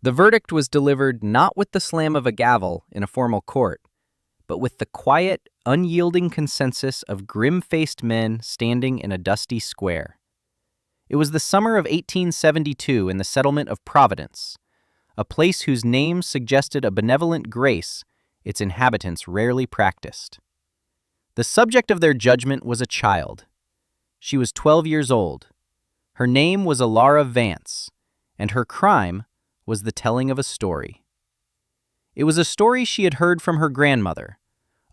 The verdict was delivered not with the slam of a gavel in a formal court, but with the quiet, unyielding consensus of grim-faced men standing in a dusty square. It was the summer of 1872 in the settlement of Providence, a place whose name suggested a benevolent grace its inhabitants rarely practiced. The subject of their judgment was a child. She was 12 years old. Her name was Elara Vance, and her crime was the telling of a story. It was a story she had heard from her grandmother,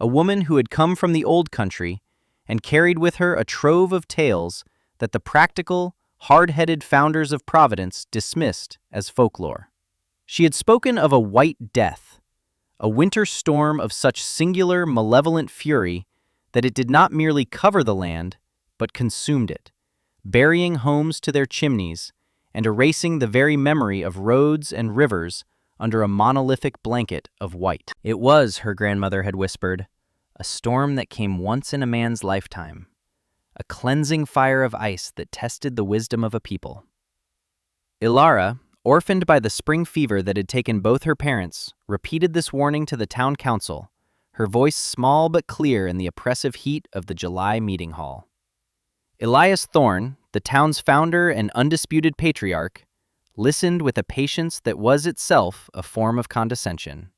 a woman who had come from the old country and carried with her a trove of tales that the practical, hard-headed founders of Providence dismissed as folklore. She had spoken of a white death, a winter storm of such singular, malevolent fury that it did not merely cover the land, but consumed it, burying homes to their chimneys and erasing the very memory of roads and rivers under a monolithic blanket of white. It was, her grandmother had whispered, a storm that came once in a man's lifetime, a cleansing fire of ice that tested the wisdom of a people. Elara, orphaned by the spring fever that had taken both her parents, repeated this warning to the town council, her voice small but clear in the oppressive heat of the July meeting hall. Elias Thorne, the town's founder and undisputed patriarch, listened with a patience that was itself a form of condescension.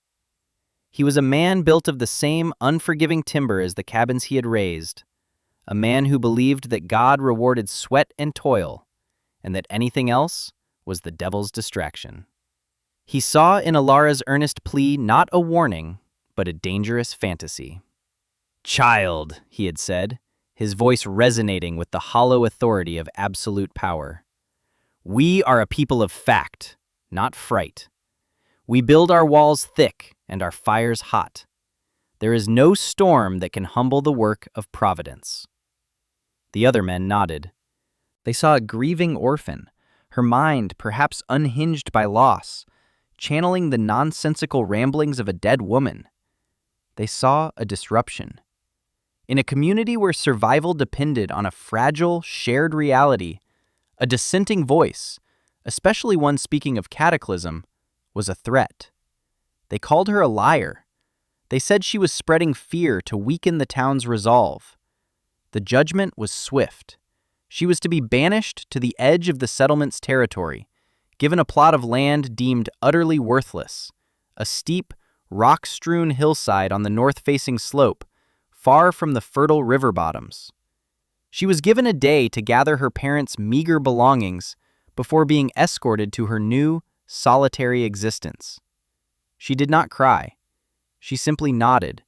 He was a man built of the same unforgiving timber as the cabins he had raised, a man who believed that God rewarded sweat and toil, and that anything else was the devil's distraction. He saw in Elara's earnest plea not a warning, but a dangerous fantasy. "Child," he had said, his voice resonating with the hollow authority of absolute power. "We are a people of fact, not fright. We build our walls thick and our fires hot. There is no storm that can humble the work of Providence." The other men nodded. They saw a grieving orphan, her mind perhaps unhinged by loss, channeling the nonsensical ramblings of a dead woman. They saw a disruption. In a community where survival depended on a fragile, shared reality, a dissenting voice, especially one speaking of cataclysm, was a threat. They called her a liar. They said she was spreading fear to weaken the town's resolve. The judgment was swift. She was to be banished to the edge of the settlement's territory, given a plot of land deemed utterly worthless, a steep, rock-strewn hillside on the north-facing slope, far from the fertile river bottoms. She was given a day to gather her parents' meager belongings before being escorted to her new, solitary existence. She did not cry. She simply nodded,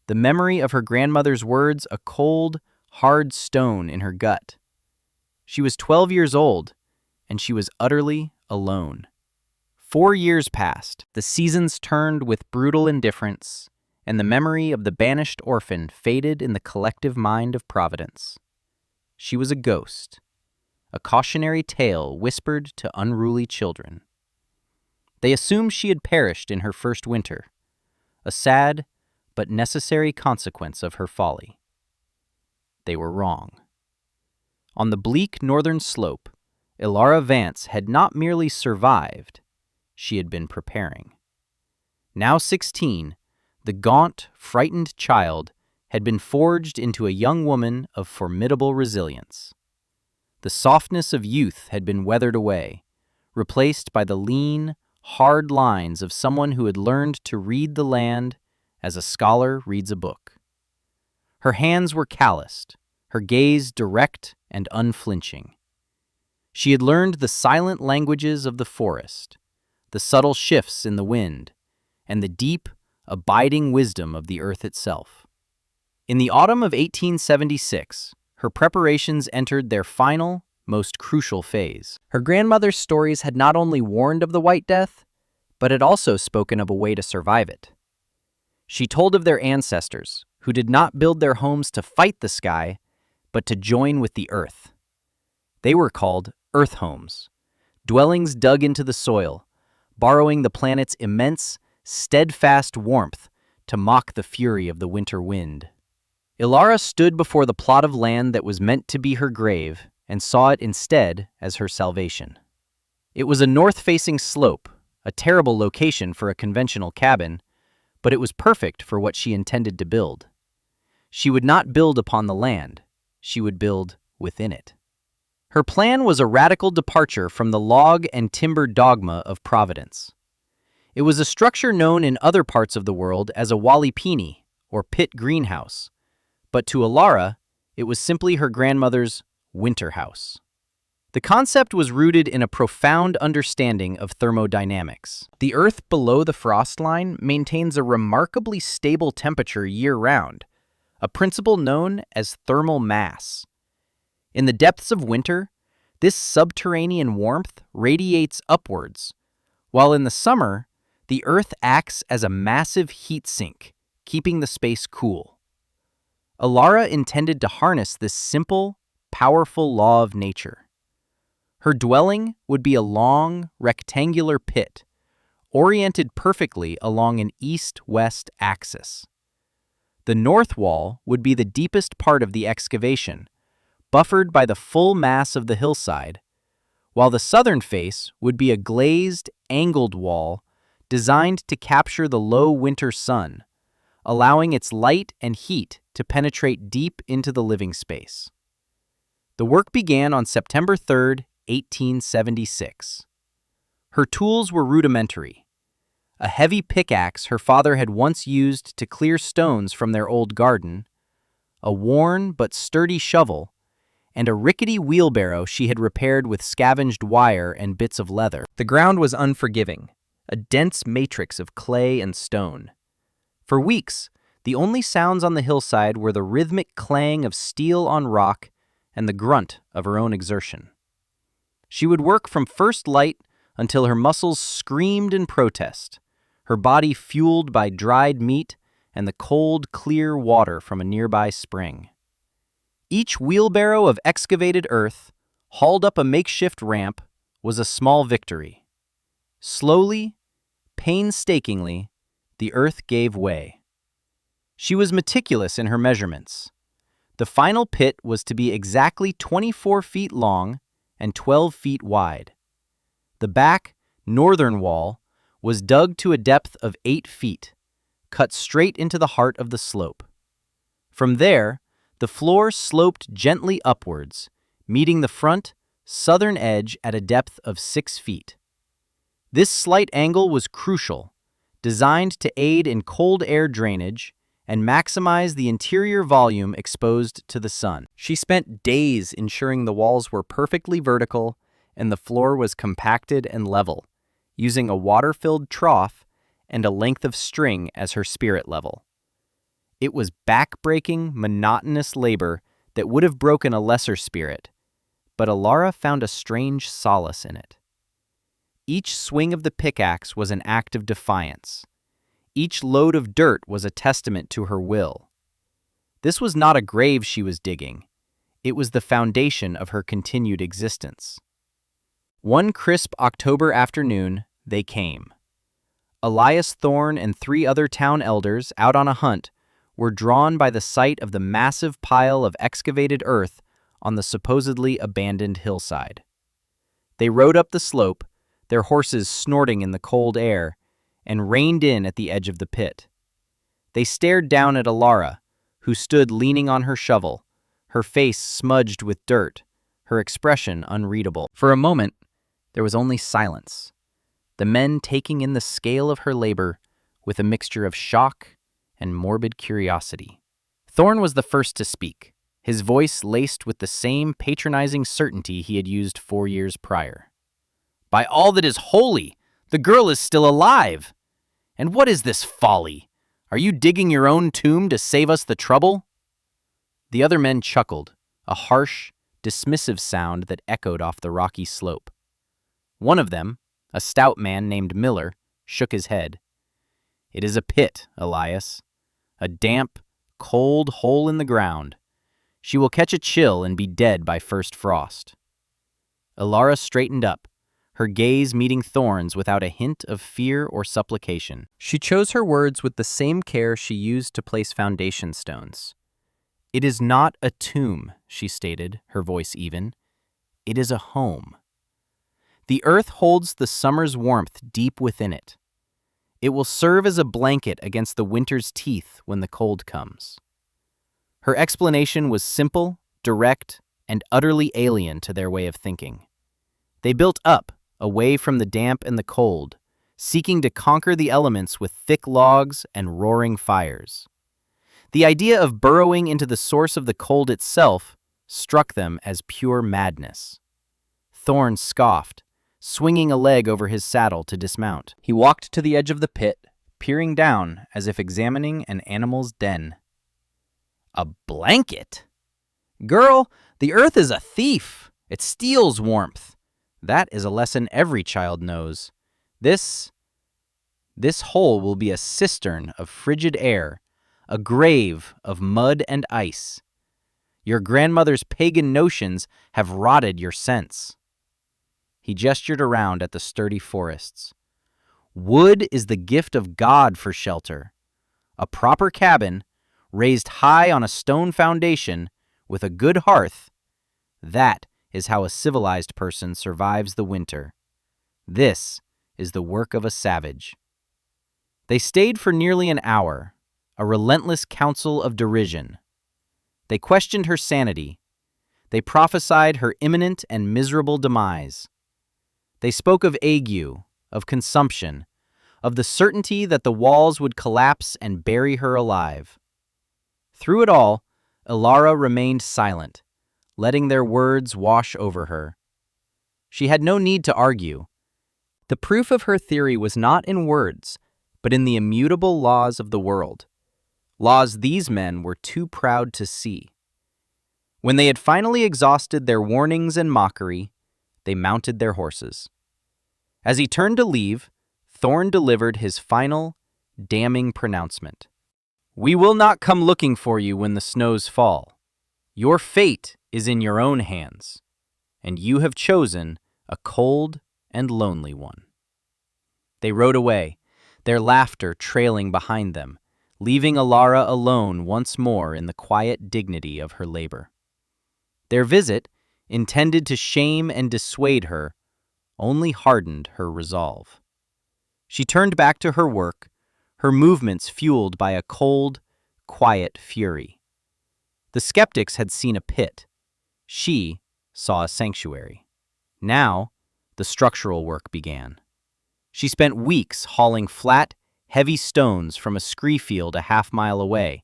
the memory of her grandmother's words a cold, hard stone in her gut. She was 12 years old, and she was utterly alone. 4 years passed, the seasons turned with brutal indifference, and the memory of the banished orphan faded in the collective mind of Providence. She was a ghost, a cautionary tale whispered to unruly children. They assumed she had perished in her first winter, a sad but necessary consequence of her folly. They were wrong. On the bleak northern slope, Elara Vance had not merely survived, she had been preparing. Now 16, the gaunt, frightened child had been forged into a young woman of formidable resilience. The softness of youth had been weathered away, replaced by the lean, hard lines of someone who had learned to read the land as a scholar reads a book. Her hands were calloused, her gaze direct and unflinching. She had learned the silent languages of the forest, the subtle shifts in the wind, and the deep, abiding wisdom of the earth itself. In the autumn of 1876, her preparations entered their final, most crucial phase. Her grandmother's stories had not only warned of the White Death, but had also spoken of a way to survive it. She told of their ancestors, who did not build their homes to fight the sky, but to join with the earth. They were called earth homes, dwellings dug into the soil, borrowing the planet's immense, steadfast warmth to mock the fury of the winter wind. Elara stood before the plot of land that was meant to be her grave and saw it instead as her salvation. It was a north-facing slope, a terrible location for a conventional cabin, but it was perfect for what she intended to build. She would not build upon the land, she would build within it. Her plan was a radical departure from the log and timber dogma of Providence. It was a structure known in other parts of the world as a walipini, or pit greenhouse, but to Alara, it was simply her grandmother's winter house. The concept was rooted in a profound understanding of thermodynamics. The Earth below the frost line maintains a remarkably stable temperature year-round, a principle known as thermal mass. In the depths of winter, this subterranean warmth radiates upwards, while in the summer, the Earth acts as a massive heat sink, keeping the space cool. Alara intended to harness this simple, powerful law of nature. Her dwelling would be a long, rectangular pit, oriented perfectly along an east-west axis. The north wall would be the deepest part of the excavation, buffered by the full mass of the hillside, while the southern face would be a glazed, angled wall designed to capture the low winter sun, allowing its light and heat to penetrate deep into the living space. The work began on September 3, 1876. Her tools were rudimentary. A heavy pickaxe her father had once used to clear stones from their old garden, a worn but sturdy shovel, and a rickety wheelbarrow she had repaired with scavenged wire and bits of leather. The ground was unforgiving, a dense matrix of clay and stone. For weeks, the only sounds on the hillside were the rhythmic clang of steel on rock and the grunt of her own exertion. She would work from first light until her muscles screamed in protest, her body fueled by dried meat and the cold, clear water from a nearby spring. Each wheelbarrow of excavated earth, hauled up a makeshift ramp, was a small victory. Slowly, painstakingly, the earth gave way. She was meticulous in her measurements. The final pit was to be exactly 24 feet long and 12 feet wide. The back, northern wall was dug to a depth of 8 feet, cut straight into the heart of the slope. From there, the floor sloped gently upwards, meeting the front, southern edge at a depth of 6 feet. This slight angle was crucial, designed to aid in cold air drainage and maximize the interior volume exposed to the sun. She spent days ensuring the walls were perfectly vertical and the floor was compacted and level, using a water-filled trough and a length of string as her spirit level. It was back-breaking, monotonous labor that would have broken a lesser spirit, but Alara found a strange solace in it. Each swing of the pickaxe was an act of defiance. Each load of dirt was a testament to her will. This was not a grave she was digging. It was the foundation of her continued existence. One crisp October afternoon, they came. Elias Thorne and 3 other town elders, out on a hunt, were drawn by the sight of the massive pile of excavated earth on the supposedly abandoned hillside. They rode up the slope, their horses snorting in the cold air, and reined in at the edge of the pit. They stared down at Alara, who stood leaning on her shovel, her face smudged with dirt, her expression unreadable. For a moment, there was only silence, the men taking in the scale of her labor with a mixture of shock and morbid curiosity. Thorne was the first to speak, his voice laced with the same patronizing certainty he had used 4 years prior. "By all that is holy, the girl is still alive! And what is this folly? Are you digging your own tomb to save us the trouble?" The other men chuckled, a harsh, dismissive sound that echoed off the rocky slope. One of them, a stout man named Miller, shook his head. "It is a pit, Elias. A damp, cold hole in the ground. She will catch a chill and be dead by first frost." Alara straightened up, her gaze meeting Thorne's without a hint of fear or supplication. She chose her words with the same care she used to place foundation stones. "It is not a tomb," she stated, her voice even. "It is a home." The earth holds the summer's warmth deep within it. It will serve as a blanket against the winter's teeth when the cold comes. Her explanation was simple, direct, and utterly alien to their way of thinking. They built up, away from the damp and the cold, seeking to conquer the elements with thick logs and roaring fires. The idea of burrowing into the source of the cold itself struck them as pure madness. Thorn scoffed, swinging a leg over his saddle to dismount. He walked to the edge of the pit, peering down as if examining an animal's den. A blanket? Girl, the earth is a thief. It steals warmth. That is a lesson every child knows. This hole will be a cistern of frigid air, a grave of mud and ice. Your grandmother's pagan notions have rotted your sense. He gestured around at the sturdy forests. Wood is the gift of God for shelter. A proper cabin, raised high on a stone foundation, with a good hearth, that is how a civilized person survives the winter. This is the work of a savage. They stayed for nearly an hour, a relentless council of derision. They questioned her sanity. They prophesied her imminent and miserable demise. They spoke of ague, of consumption, of the certainty that the walls would collapse and bury her alive. Through it all, Ilara remained silent, letting their words wash over her. She had no need to argue. The proof of her theory was not in words, but in the immutable laws of the world, laws these men were too proud to see. When they had finally exhausted their warnings and mockery, they mounted their horses. As he turned to leave, Thorn delivered his final, damning pronouncement. We will not come looking for you when the snows fall. Your fate is in your own hands, and you have chosen a cold and lonely one. They rode away, their laughter trailing behind them, leaving Ilara alone once more in the quiet dignity of her labor. Their visit, intended to shame and dissuade her, only hardened her resolve. She turned back to her work, her movements fueled by a cold, quiet fury. The skeptics had seen a pit. She saw a sanctuary. Now, the structural work began. She spent weeks hauling flat, heavy stones from a scree field a half-mile away,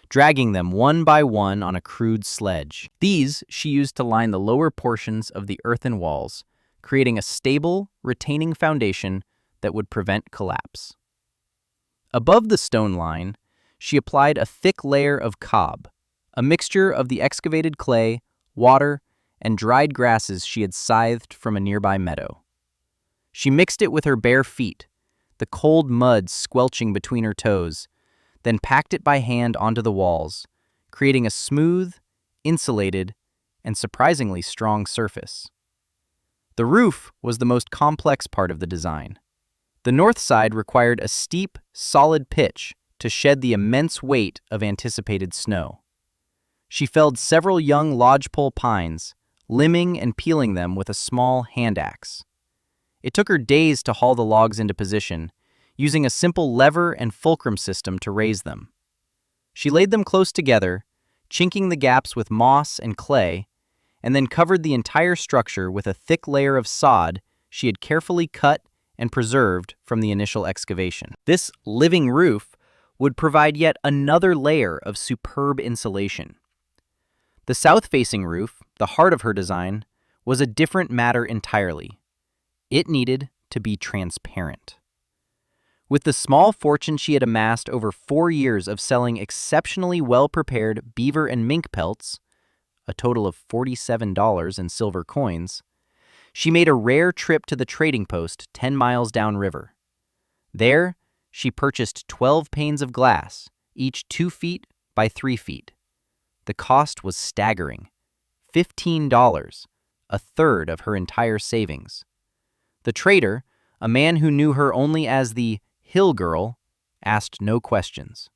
dragging them one by one on a crude sledge. These she used to line the lower portions of the earthen walls, creating a stable, retaining foundation that would prevent collapse. Above the stone line, she applied a thick layer of cob, a mixture of the excavated clay, water, and dried grasses she had scythed from a nearby meadow. She mixed it with her bare feet, the cold mud squelching between her toes, then packed it by hand onto the walls, creating a smooth, insulated, and surprisingly strong surface. The roof was the most complex part of the design. The north side required a steep, solid pitch to shed the immense weight of anticipated snow. She felled several young lodgepole pines, limbing and peeling them with a small hand axe. It took her days to haul the logs into position, using a simple lever and fulcrum system to raise them. She laid them close together, chinking the gaps with moss and clay, and then covered the entire structure with a thick layer of sod she had carefully cut and preserved from the initial excavation. This living roof would provide yet another layer of superb insulation. The south-facing roof, the heart of her design, was a different matter entirely. It needed to be transparent. With the small fortune she had amassed over 4 years of selling exceptionally well-prepared beaver and mink pelts, a total of $47 in silver coins, she made a rare trip to the trading post 10 miles downriver. There, she purchased 12 panes of glass, each 2 feet by 3 feet. The cost was staggering, $15, a third of her entire savings. The trader, a man who knew her only as the Hill Girl, asked no questions.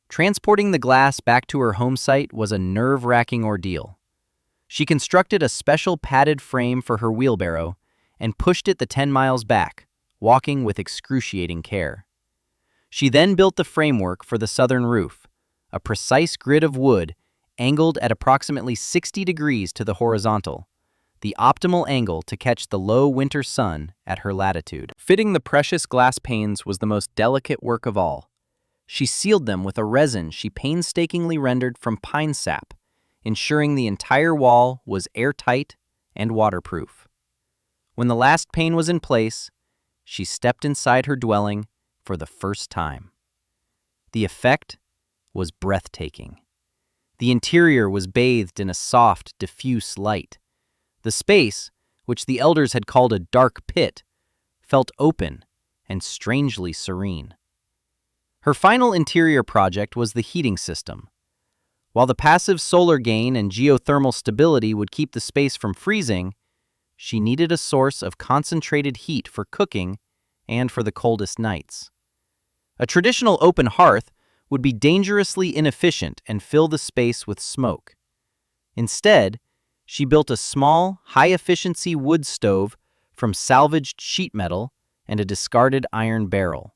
Transporting the glass back to her home site was a nerve-wracking ordeal. She constructed a special padded frame for her wheelbarrow and pushed it the 10 miles back, walking with excruciating care. She then built the framework for the southern roof, a precise grid of wood angled at approximately 60 degrees to the horizontal, the optimal angle to catch the low winter sun at her latitude. Fitting the precious glass panes was the most delicate work of all. She sealed them with a resin she painstakingly rendered from pine sap, ensuring the entire wall was airtight and waterproof. When the last pane was in place, she stepped inside her dwelling for the first time. The effect was breathtaking. The interior was bathed in a soft, diffuse light. The space, which the elders had called a dark pit, felt open and strangely serene. Her final interior project was the heating system. While the passive solar gain and geothermal stability would keep the space from freezing, she needed a source of concentrated heat for cooking and for the coldest nights. A traditional open hearth would be dangerously inefficient and fill the space with smoke. Instead, she built a small, high-efficiency wood stove from salvaged sheet metal and a discarded iron barrel.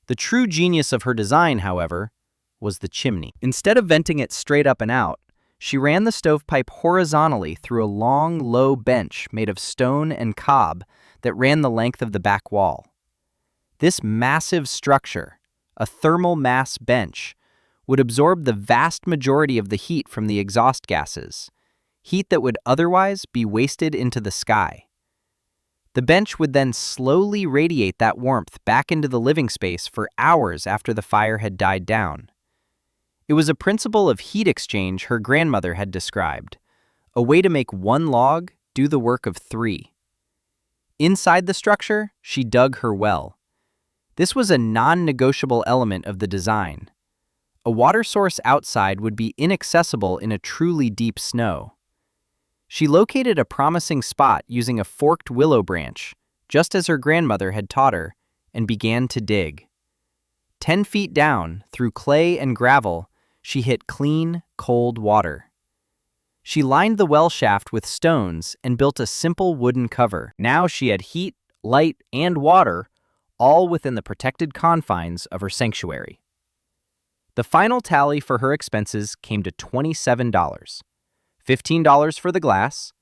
The true genius of her design, however, was the chimney. Instead of venting it straight up and out, she ran the stovepipe horizontally through a long, low bench made of stone and cob that ran the length of the back wall. This massive structure, a thermal mass bench, would absorb the vast majority of the heat from the exhaust gases, heat that would otherwise be wasted into the sky. The bench would then slowly radiate that warmth back into the living space for hours after the fire had died down. It was a principle of heat exchange her grandmother had described, a way to make one log do the work of three. Inside the structure, she dug her well. This was a non-negotiable element of the design. A water source outside would be inaccessible in a truly deep snow. She located a promising spot using a forked willow branch, just as her grandmother had taught her, and began to dig. 10 feet down, through clay and gravel, she hit clean, cold water. She lined the well shaft with stones and built a simple wooden cover. Now she had heat, light, and water, all within the protected confines of her sanctuary. The final tally for her expenses came to $27. $15 for the glass,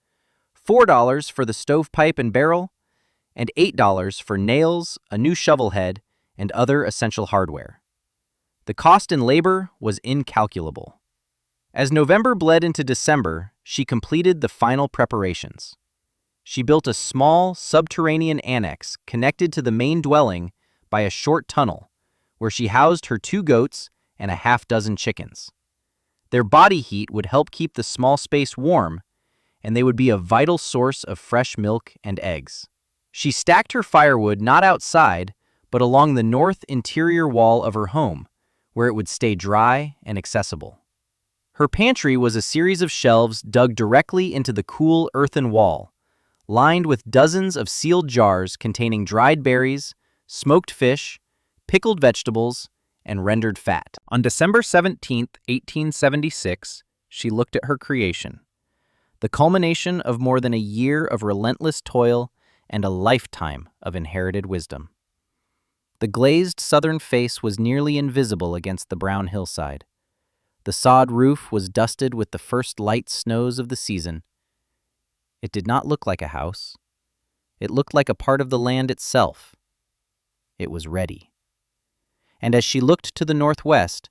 $4 for the stovepipe and barrel, and $8 for nails, a new shovel head, and other essential hardware. The cost in labor was incalculable. As November bled into December, she completed the final preparations. She built a small, subterranean annex connected to the main dwelling by a short tunnel, where she housed her 2 goats and a half-dozen chickens. Their body heat would help keep the small space warm, and they would be a vital source of fresh milk and eggs. She stacked her firewood not outside, but along the north interior wall of her home, where it would stay dry and accessible. Her pantry was a series of shelves dug directly into the cool earthen wall, lined with dozens of sealed jars containing dried berries, smoked fish, pickled vegetables, and rendered fat. On December 17, 1876, she looked at her creation, the culmination of more than a year of relentless toil and a lifetime of inherited wisdom. The glazed southern face was nearly invisible against the brown hillside. The sod roof was dusted with the first light snows of the season. It did not look like a house. It looked like a part of the land itself. It was ready. And as she looked to the northwest,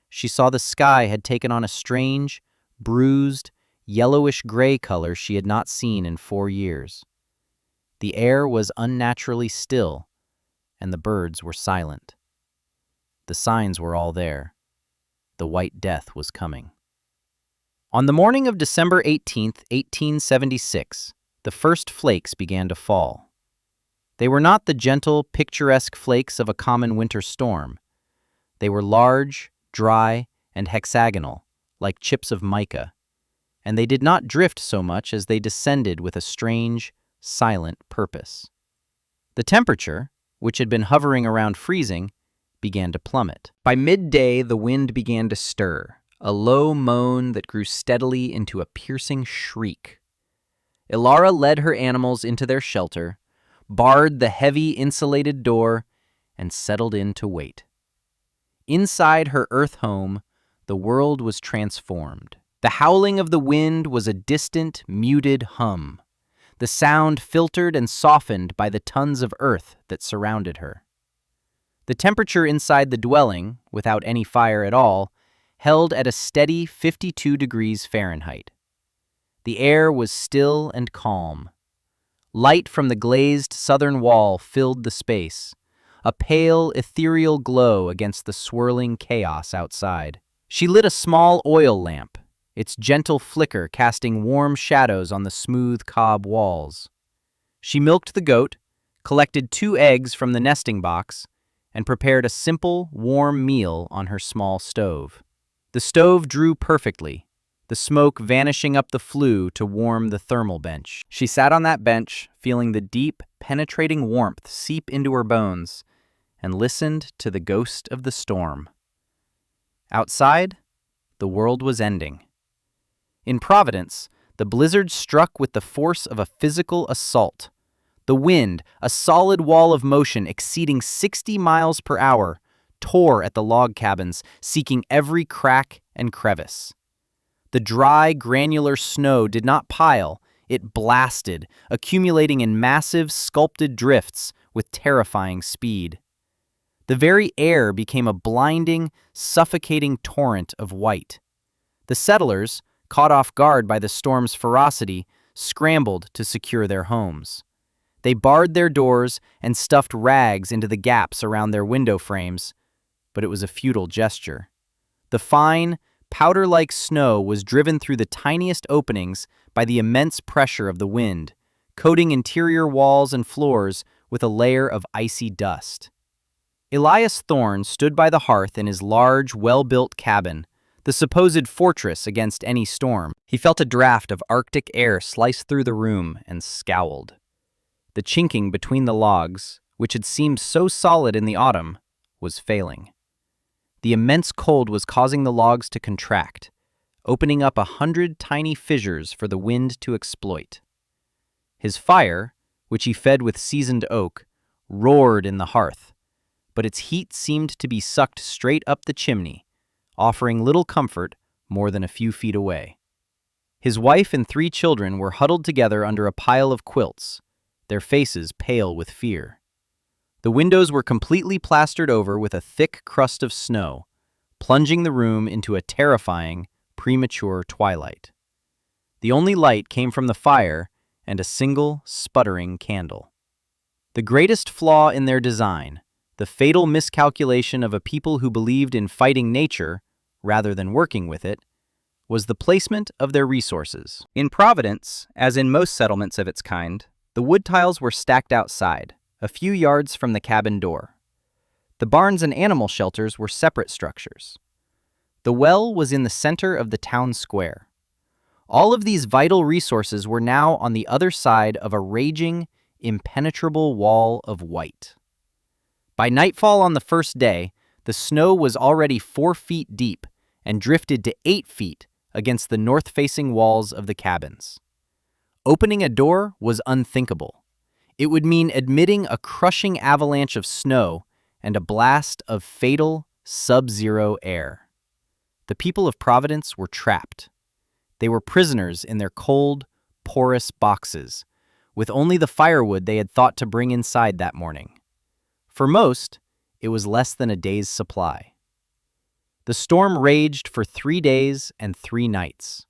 she saw the sky had taken on a strange, bruised, yellowish-gray color she had not seen in 4 years. The air was unnaturally still, and the birds were silent. The signs were all there. The White Death was coming. On the morning of December 18, 1876, the first flakes began to fall. They were not the gentle, picturesque flakes of a common winter storm. They were large, dry, and hexagonal, like chips of mica, and they did not drift so much as they descended with a strange, silent purpose. The temperature, which had been hovering around freezing, began to plummet. By midday, the wind began to stir, a low moan that grew steadily into a piercing shriek. Ilara led her animals into their shelter, barred the heavy insulated door, and settled in to wait. Inside her earth home, the world was transformed. The howling of the wind was a distant, muted hum, the sound filtered and softened by the tons of earth that surrounded her. The temperature inside the dwelling, without any fire at all, held at a steady 52 degrees Fahrenheit. The air was still and calm. Light from the glazed southern wall filled the space, a pale, ethereal glow against the swirling chaos outside. She lit a small oil lamp, its gentle flicker casting warm shadows on the smooth cob walls. She milked the goat, collected 2 eggs from the nesting box, and prepared a simple, warm meal on her small stove. The stove drew perfectly, the smoke vanishing up the flue to warm the thermal bench. She sat on that bench, feeling the deep, penetrating warmth seep into her bones, and listened to the ghost of the storm. Outside, the world was ending. In Providence, the blizzard struck with the force of a physical assault. The wind, a solid wall of motion exceeding 60 miles per hour, tore at the log cabins, seeking every crack and crevice. The dry, granular snow did not pile, it blasted, accumulating in massive, sculpted drifts with terrifying speed. The very air became a blinding, suffocating torrent of white. The settlers, caught off guard by the storm's ferocity, scrambled to secure their homes. They barred their doors and stuffed rags into the gaps around their window frames, but it was a futile gesture. The fine, powder-like snow was driven through the tiniest openings by the immense pressure of the wind, coating interior walls and floors with a layer of icy dust. Elias Thorne stood by the hearth in his large, well-built cabin, the supposed fortress against any storm. He felt a draft of Arctic air slice through the room and scowled. The chinking between the logs, which had seemed so solid in the autumn, was failing. The immense cold was causing the logs to contract, opening up 100 tiny fissures for the wind to exploit. His fire, which he fed with seasoned oak, roared in the hearth, but its heat seemed to be sucked straight up the chimney, offering little comfort more than a few feet away. His wife and 3 children were huddled together under a pile of quilts, their faces pale with fear. The windows were completely plastered over with a thick crust of snow, plunging the room into a terrifying, premature twilight. The only light came from the fire and a single, sputtering candle. The greatest flaw in their design, the fatal miscalculation of a people who believed in fighting nature rather than working with it, was the placement of their resources. In Providence, as in most settlements of its kind, the wood tiles were stacked outside, a few yards from the cabin door. The barns and animal shelters were separate structures. The well was in the center of the town square. All of these vital resources were now on the other side of a raging, impenetrable wall of white. By nightfall on the first day, the snow was already 4 feet deep and drifted to 8 feet against the north-facing walls of the cabins. Opening a door was unthinkable. It would mean admitting a crushing avalanche of snow and a blast of fatal, sub-zero air. The people of Providence were trapped. They were prisoners in their cold, porous boxes, with only the firewood they had thought to bring inside that morning. For most, it was less than a day's supply. The storm raged for 3 days and 3 nights.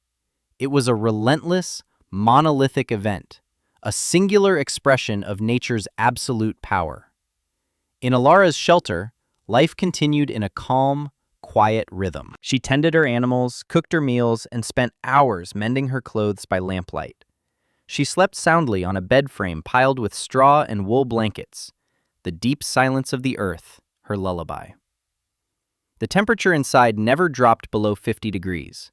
It was a relentless, monolithic event, a singular expression of nature's absolute power. In Ilara's shelter, life continued in a calm, quiet rhythm. She tended her animals, cooked her meals, and spent hours mending her clothes by lamplight. She slept soundly on a bed frame piled with straw and wool blankets, the deep silence of the earth, her lullaby. The temperature inside never dropped below 50 degrees.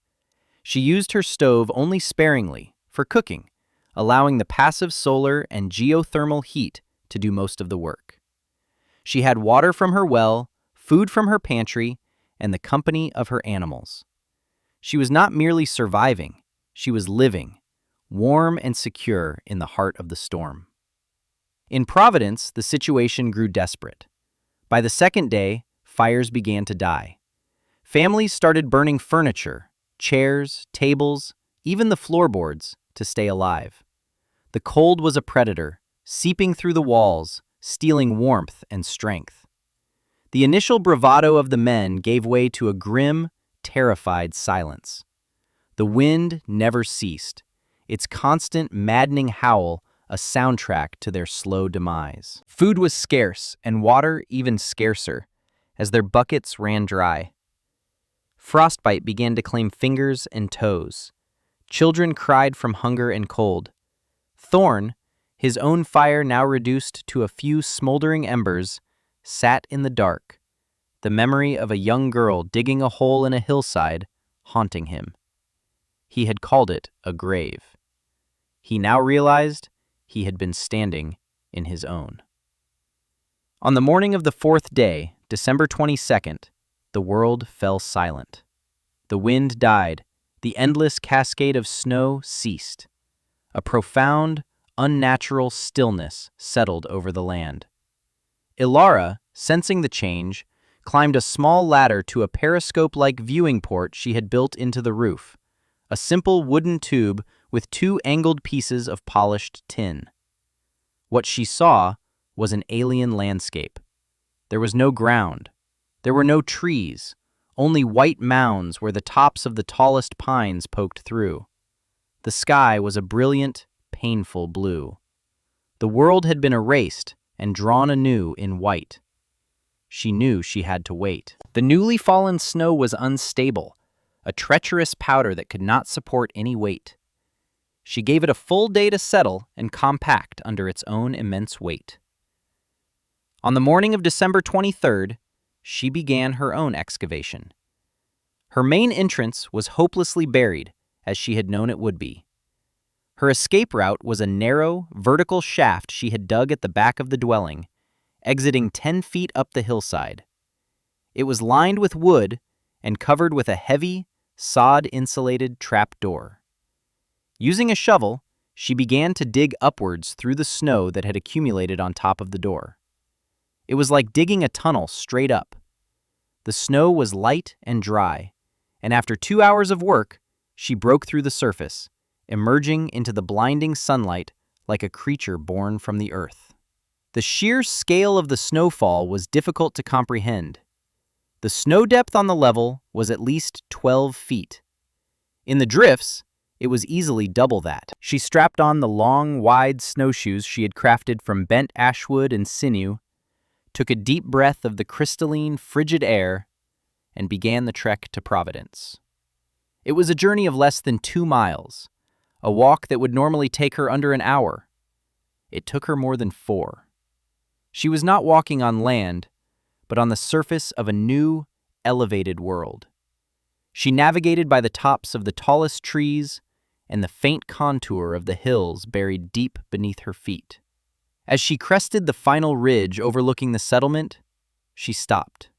She used her stove only sparingly, for cooking, allowing the passive solar and geothermal heat to do most of the work. She had water from her well, food from her pantry, and the company of her animals. She was not merely surviving, she was living, warm and secure in the heart of the storm. In Providence, the situation grew desperate. By the second day, fires began to die. Families started burning furniture, chairs, tables, even the floorboards, to stay alive. The cold was a predator, seeping through the walls, stealing warmth and strength. The initial bravado of the men gave way to a grim, terrified silence. The wind never ceased, its constant, maddening howl a soundtrack to their slow demise. Food was scarce, and water even scarcer, as their buckets ran dry. Frostbite began to claim fingers and toes. Children cried from hunger and cold. Thorn, his own fire now reduced to a few smoldering embers, sat in the dark, the memory of a young girl digging a hole in a hillside haunting him. He had called it a grave. He now realized he had been standing in his own. On the morning of the fourth day, December 22nd, the world fell silent. The wind died. The endless cascade of snow ceased. A profound, unnatural stillness settled over the land. Ilara, sensing the change, climbed a small ladder to a periscope-like viewing port she had built into the roof, a simple wooden tube with two angled pieces of polished tin. What she saw was an alien landscape. There was no ground. There were no trees, only white mounds where the tops of the tallest pines poked through. The sky was a brilliant, painful blue. The world had been erased and drawn anew in white. She knew she had to wait. The newly fallen snow was unstable, a treacherous powder that could not support any weight. She gave it a full day to settle and compact under its own immense weight. On the morning of December 23rd, she began her own excavation. Her main entrance was hopelessly buried, as she had known it would be. Her escape route was a narrow, vertical shaft she had dug at the back of the dwelling, exiting 10 feet up the hillside. It was lined with wood and covered with a heavy, sod-insulated trapdoor. Using a shovel, she began to dig upwards through the snow that had accumulated on top of the door. It was like digging a tunnel straight up. The snow was light and dry, and after 2 hours of work, she broke through the surface, emerging into the blinding sunlight like a creature born from the earth. The sheer scale of the snowfall was difficult to comprehend. The snow depth on the level was at least 12 feet. In the drifts, it was easily double that. She strapped on the long, wide snowshoes she had crafted from bent ashwood and sinew, took a deep breath of the crystalline, frigid air, and began the trek to Providence. It was a journey of less than 2 miles, a walk that would normally take her under an hour. It took her more than 4. She was not walking on land, but on the surface of a new, elevated world. She navigated by the tops of the tallest trees and the faint contour of the hills buried deep beneath her feet. As she crested the final ridge overlooking the settlement, she stopped.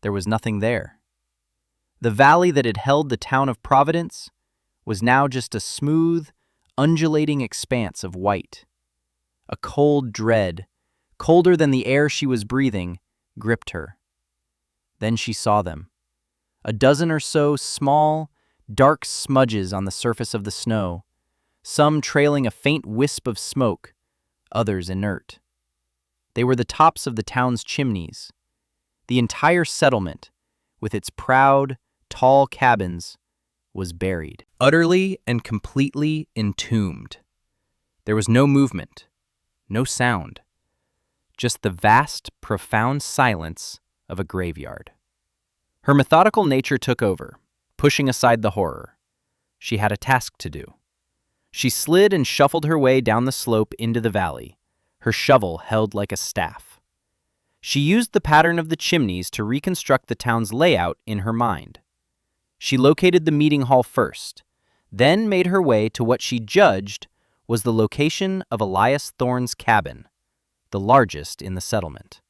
There was nothing there. The valley that had held the town of Providence was now just a smooth, undulating expanse of white. A cold dread, colder than the air she was breathing, gripped her. Then she saw them. A dozen or so small, dark smudges on the surface of the snow, some trailing a faint wisp of smoke, others inert. They were the tops of the town's chimneys. The entire settlement, with its proud, tall cabins, was buried, utterly and completely entombed. There was no movement, no sound, just the vast, profound silence of a graveyard. Her methodical nature took over, pushing aside the horror. She had a task to do. She slid and shuffled her way down the slope into the valley, her shovel held like a staff. She used the pattern of the chimneys to reconstruct the town's layout in her mind. She located the meeting hall first, then made her way to what she judged was the location of Elias Thorne's cabin, the largest in the settlement.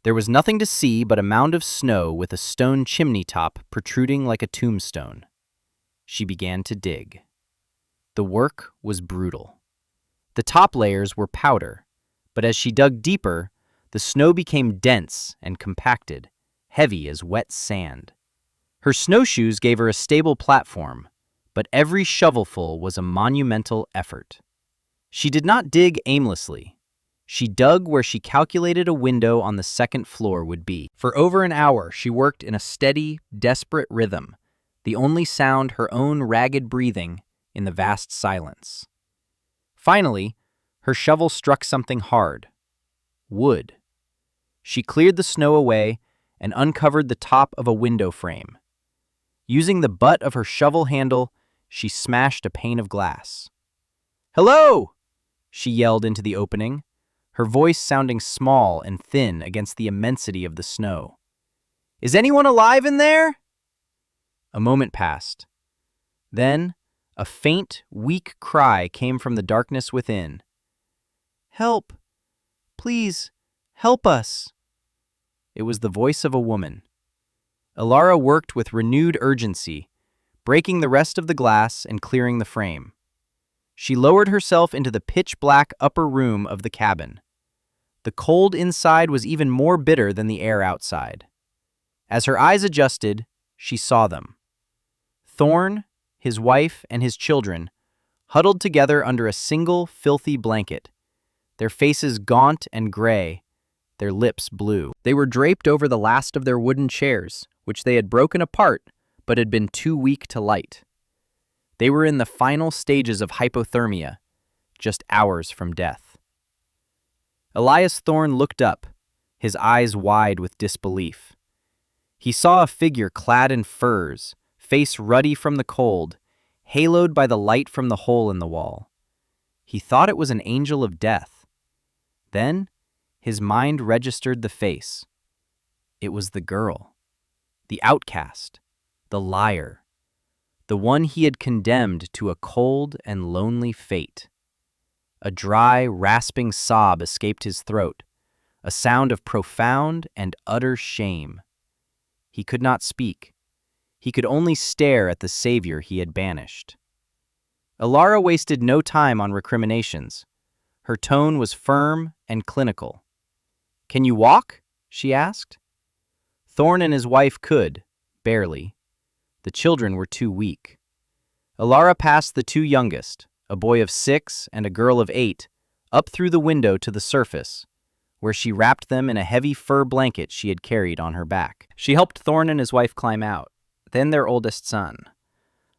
There was nothing to see but a mound of snow with a stone chimney top protruding like a tombstone. She began to dig. The work was brutal. The top layers were powder, but as she dug deeper, the snow became dense and compacted, heavy as wet sand. Her snowshoes gave her a stable platform, but every shovelful was a monumental effort. She did not dig aimlessly. She dug where she calculated a window on the second floor would be. For over an hour, she worked in a steady, desperate rhythm, the only sound her own ragged breathing in the vast silence. Finally, her shovel struck something hard. Wood. She cleared the snow away and uncovered the top of a window frame. Using the butt of her shovel handle, she smashed a pane of glass. "Hello!" she yelled into the opening, her voice sounding small and thin against the immensity of the snow. "Is anyone alive in there?" A moment passed. Then, a faint, weak cry came from the darkness within. "Help! Please, help us!" It was the voice of a woman. Alara worked with renewed urgency, breaking the rest of the glass and clearing the frame. She lowered herself into the pitch-black upper room of the cabin. The cold inside was even more bitter than the air outside. As her eyes adjusted, she saw them. Thorn, his wife, and his children, huddled together under a single filthy blanket, their faces gaunt and gray, their lips blue. They were draped over the last of their wooden chairs, which they had broken apart but had been too weak to light. They were in the final stages of hypothermia, just hours from death. Elias Thorne looked up, his eyes wide with disbelief. He saw a figure clad in furs, face ruddy from the cold, haloed by the light from the hole in the wall. He thought it was an angel of death. Then, his mind registered the face. It was the girl, the outcast, the liar, the one he had condemned to a cold and lonely fate. A dry, rasping sob escaped his throat, a sound of profound and utter shame. He could not speak. He could only stare at the savior he had banished. Alara wasted no time on recriminations. Her tone was firm and clinical. "Can you walk?" she asked. Thorne and his wife could, barely. The children were too weak. Alara passed the two youngest, a boy of 6 and a girl of 8, up through the window to the surface, where she wrapped them in a heavy fur blanket she had carried on her back. She helped Thorne and his wife climb out, then their oldest son.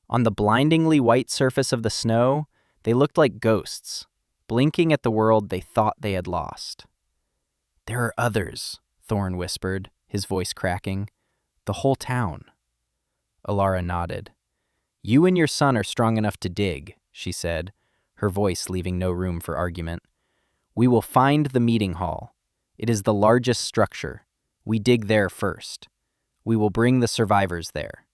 On the blindingly white surface of the snow, they looked like ghosts, blinking at the world they thought they had lost. "There are others," Thorne whispered, his voice cracking. "The whole town." Alara nodded. "You and your son are strong enough to dig," she said, her voice leaving no room for argument. "We will find the meeting hall. It is the largest structure. We dig there first. We will bring the survivors there."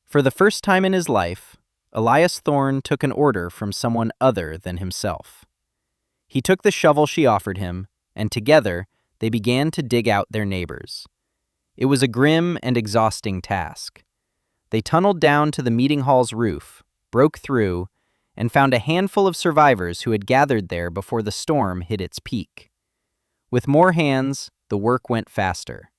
For the first time in his life, Elias Thorne took an order from someone other than himself. He took the shovel she offered him, and together they began to dig out their neighbors. It was a grim and exhausting task. They tunneled down to the meeting hall's roof, broke through, and found a handful of survivors who had gathered there before the storm hit its peak. With more hands, the work went faster.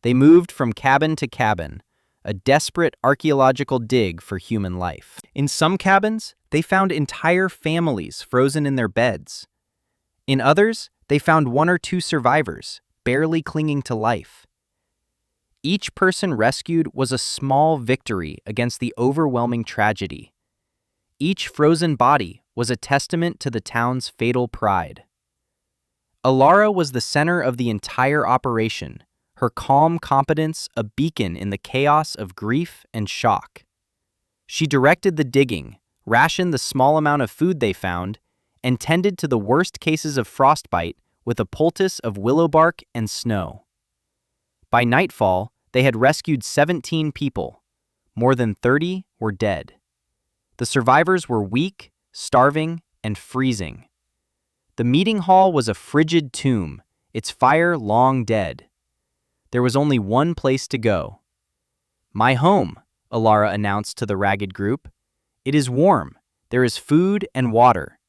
They moved from cabin to cabin, a desperate archaeological dig for human life. In some cabins, they found entire families frozen in their beds. In others, they found 1 or 2 survivors, barely clinging to life. Each person rescued was a small victory against the overwhelming tragedy. Each frozen body was a testament to the town's fatal pride. Alara was the center of the entire operation, her calm competence a beacon in the chaos of grief and shock. She directed the digging, rationed the small amount of food they found, and tended to the worst cases of frostbite with a poultice of willow bark and snow. By nightfall, they had rescued 17 people. More than 30 were dead. The survivors were weak, starving, and freezing. The meeting hall was a frigid tomb, its fire long dead. There was only one place to go. "My home," Alara announced to the ragged group. "It is warm. There is food and water.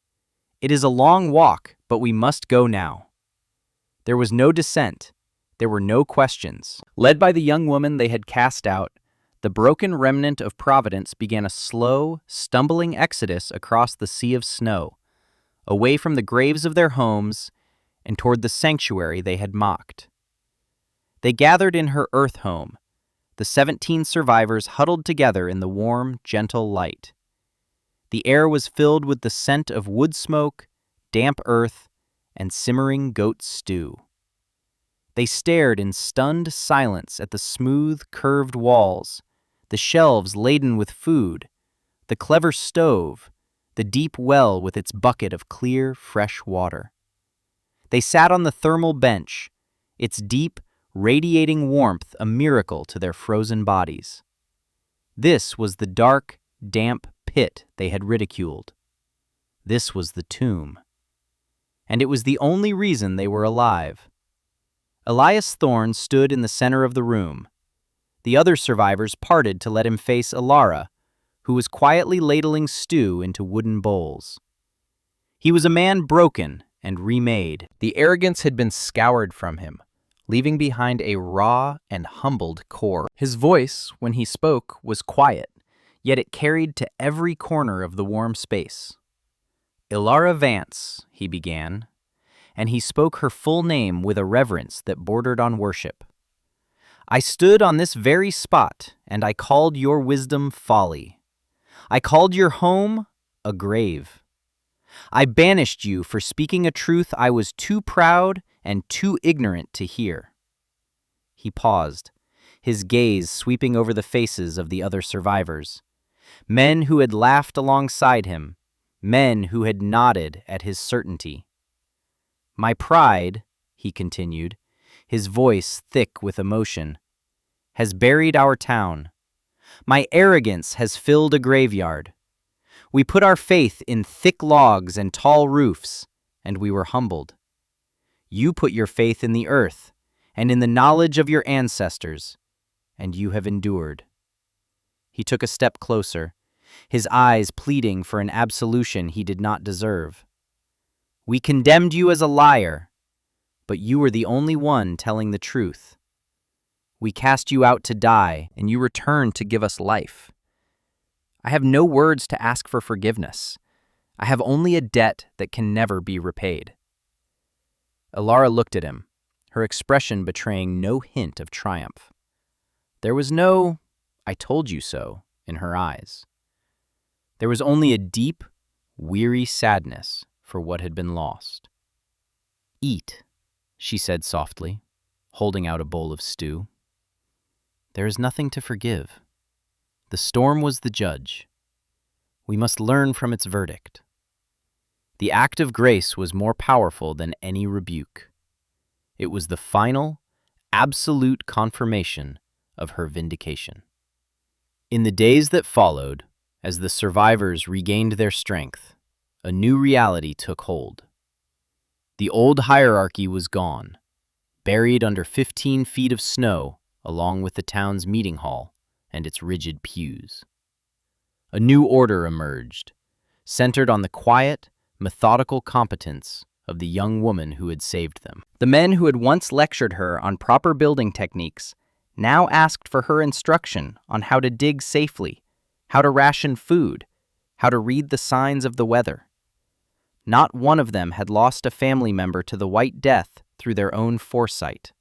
It is a long walk, but we must go now." There was no dissent. There were no questions. Led by the young woman they had cast out, the broken remnant of Providence began a slow, stumbling exodus across the sea of snow, away from the graves of their homes and toward the sanctuary they had mocked. They gathered in her earth home, the 17 survivors huddled together in the warm, gentle light. The air was filled with the scent of wood smoke, damp earth, and simmering goat stew. They stared in stunned silence at the smooth, curved walls, the shelves laden with food, the clever stove, the deep well with its bucket of clear, fresh water. They sat on the thermal bench, its deep, radiating warmth a miracle to their frozen bodies. This was the dark, damp pit they had ridiculed. This was the tomb. And it was the only reason they were alive. Elias Thorne stood in the center of the room. The other survivors parted to let him face Alara, who was quietly ladling stew into wooden bowls. He was a man broken and remade. The arrogance had been scoured from him, leaving behind a raw and humbled core. His voice, when he spoke, was quiet, yet it carried to every corner of the warm space. "Ilara Vance," he began, and he spoke her full name with a reverence that bordered on worship. "I stood on this very spot, and I called your wisdom folly. I called your home a grave. I banished you for speaking a truth I was too proud and too ignorant to hear." He paused, his gaze sweeping over the faces of the other survivors, men who had laughed alongside him, men who had nodded at his certainty. "My pride," he continued, his voice thick with emotion, "has buried our town. My arrogance has filled a graveyard. We put our faith in thick logs and tall roofs, and we were humbled. You put your faith in the earth and in the knowledge of your ancestors, and you have endured." He took a step closer, his eyes pleading for an absolution he did not deserve. "We condemned you as a liar, but you were the only one telling the truth. We cast you out to die, and you returned to give us life. I have no words to ask for forgiveness. I have only a debt that can never be repaid." Alara looked at him, her expression betraying no hint of triumph. There was no "I told you so" in her eyes. There was only a deep, weary sadness for what had been lost. "Eat," she said softly, holding out a bowl of stew. "There is nothing to forgive. The storm was the judge. We must learn from its verdict." The act of grace was more powerful than any rebuke. It was the final, absolute confirmation of her vindication. In the days that followed, as the survivors regained their strength, a new reality took hold. The old hierarchy was gone, buried under 15 feet of snow along with the town's meeting hall and its rigid pews. A new order emerged, centered on the quiet, methodical competence of the young woman who had saved them. The men who had once lectured her on proper building techniques now asked for her instruction on how to dig safely, how to ration food, how to read the signs of the weather. Not one of them had lost a family member to the White Death through their own foresight.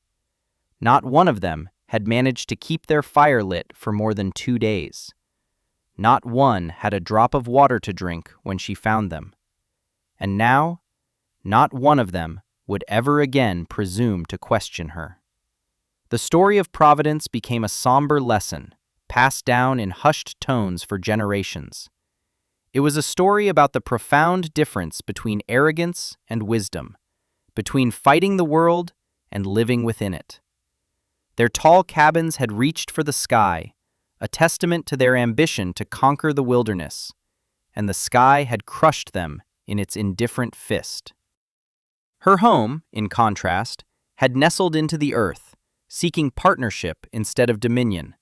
Not one of them had managed to keep their fire lit for more than 2 days. Not one had a drop of water to drink when she found them. And now, not one of them would ever again presume to question her. The story of Providence became a somber lesson, passed down in hushed tones for generations. It was a story about the profound difference between arrogance and wisdom, between fighting the world and living within it. Their tall cabins had reached for the sky, a testament to their ambition to conquer the wilderness, and the sky had crushed them in its indifferent fist. Her home, in contrast, had nestled into the earth, seeking partnership instead of dominion,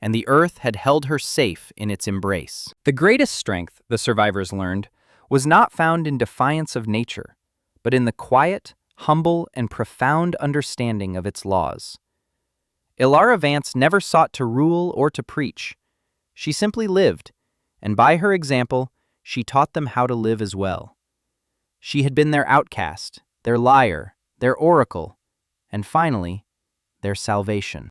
and the earth had held her safe in its embrace. The greatest strength, the survivors learned, was not found in defiance of nature, but in the quiet, humble, and profound understanding of its laws. Ilara Vance never sought to rule or to preach. She simply lived, and by her example, she taught them how to live as well. She had been their outcast, their liar, their oracle, and finally, their salvation.